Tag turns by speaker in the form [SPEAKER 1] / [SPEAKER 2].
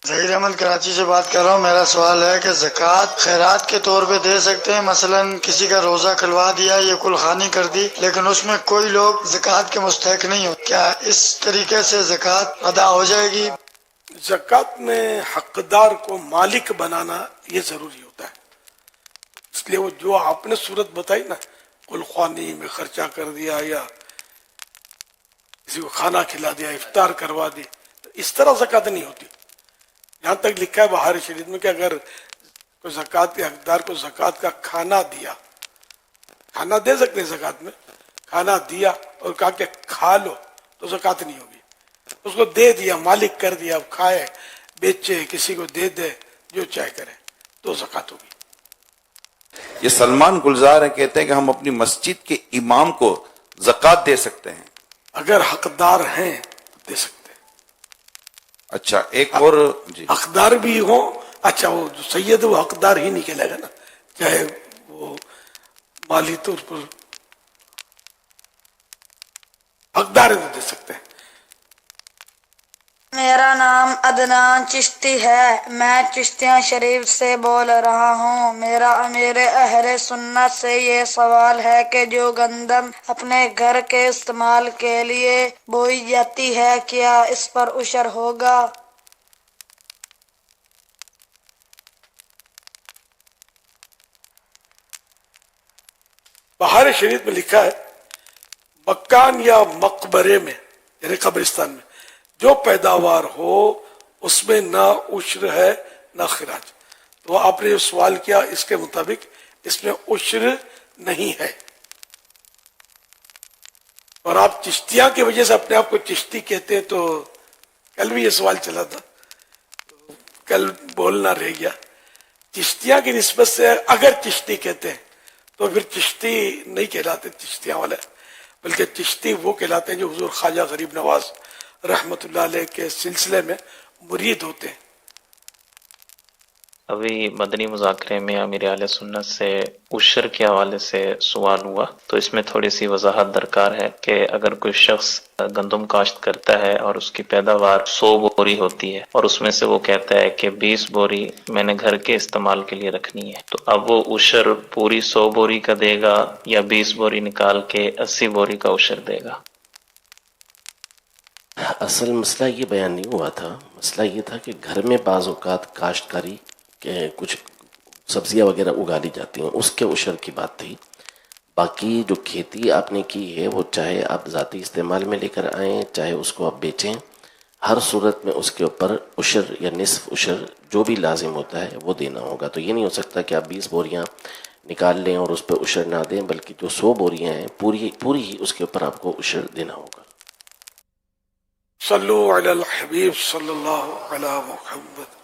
[SPEAKER 1] ظہیر احمد کراچی سے بات کر رہا ہوں. میرا سوال ہے کہ زکوٰۃ خیرات کے طور پہ دے سکتے ہیں؟ مثلا کسی کا روزہ کھلوا دیا یا کل خوانی کر دی لیکن اس میں کوئی لوگ زکوٰۃ کے مستحق نہیں ہو، کیا اس طریقے سے زکوٰۃ ادا ہو جائے گی؟
[SPEAKER 2] زکوٰۃ میں حقدار کو مالک بنانا یہ ضروری ہوتا ہے، اس لیے وہ جو آپ نے صورت بتائی نا، کل خوانی میں خرچہ کر دیا یا کسی کو کھانا کھلا دیا، افطار کروا دی، تو اس طرح زکوٰۃ نہیں ہوتی. یہاں تک لکھا ہے بہار شریف میں کہ اگر کوئی زکوٰۃ کے حقدار کو زکوٰۃ کا کھانا دیا، کھانا دے سکتے ہیں زکوٰۃ میں، کھانا دیا اور کہا کہ کھا لو تو زکوٰۃ نہیں ہوگی. اس کو دے دیا، مالک کر دیا، اب کھائے، بیچے، کسی کو دے دے، جو چاہے کرے، تو زکوٰۃ ہوگی.
[SPEAKER 3] یہ سلمان گلزار ہیں، کہتے ہیں کہ ہم اپنی مسجد کے امام کو زکوٰۃ دے سکتے ہیں
[SPEAKER 2] اگر حقدار ہیں تو دے سکتے ہیں.
[SPEAKER 3] اچھا ایک اور جی،
[SPEAKER 2] حقدار بھی ہوں، اچھا وہ جو سید وہ حقدار ہی نکلے گا نا، چاہے وہ مالی طور پر حقدار ہے تو دے سکتے ہیں.
[SPEAKER 4] میرا نام عدنان چشتی ہے، میں چشتیاں شریف سے بول رہا ہوں. میرے اہل سنت سے یہ سوال ہے کہ جو گندم اپنے گھر کے استعمال کے لیے بوئی جاتی ہے کیا اس پر عشر ہوگا؟
[SPEAKER 2] بہار شریف میں لکھا ہے مکان یا مقبرے میں یعنی قبرستان میں جو پیداوار ہو اس میں نہ عشر ہے نہ خراج. تو آپ نے جو سوال کیا اس کے مطابق اس میں عشر نہیں ہے. اور آپ چشتیاں کی وجہ سے اپنے آپ کو چشتی کہتے ہیں، تو کل بھی یہ سوال چلا تھا، کل بولنا رہ گیا. چشتیاں کی نسبت سے اگر چشتی کہتے ہیں تو پھر چشتی نہیں کہلاتے چشتیاں والے، بلکہ چشتی وہ کہلاتے ہیں جو حضور خواجہ غریب نواز رحمۃ اللہ علیہ کے سلسلے میں مرید ہوتے ہیں.
[SPEAKER 5] ابھی مدنی مذاکرے میں امیر اہل سنت سے عشر کے حوالے سے سوال ہوا، تو اس میں تھوڑی سی وضاحت درکار ہے کہ اگر کوئی شخص گندم کاشت کرتا ہے اور اس کی پیداوار 100 بوری ہوتی ہے اور اس میں سے وہ کہتا ہے کہ 20 بوری میں نے گھر کے استعمال کے لیے رکھنی ہے، تو اب وہ عشر پوری 100 بوری کا دے گا یا 20 بوری نکال کے 80 بوری کا عشر دے گا؟
[SPEAKER 6] اصل مسئلہ یہ بیان نہیں ہوا تھا. مسئلہ یہ تھا کہ گھر میں بعض اوقات کاشتکاری کے کچھ سبزیاں وغیرہ اگا لی جاتی ہیں، اس کے عشر کی بات تھی. باقی جو کھیتی آپ نے کی ہے وہ چاہے آپ ذاتی استعمال میں لے کر آئیں چاہے اس کو آپ بیچیں، ہر صورت میں اس کے اوپر عشر یا نصف عشر جو بھی لازم ہوتا ہے وہ دینا ہوگا. تو یہ نہیں ہو سکتا کہ آپ 20 بوریاں نکال لیں اور اس پہ عشر نہ دیں، بلکہ جو 100 بوریاں ہیں پوری ہی اس کے اوپر آپ کو عشر دینا ہوگا.
[SPEAKER 2] صلو علی الحبیب صلی اللہ علی محمد.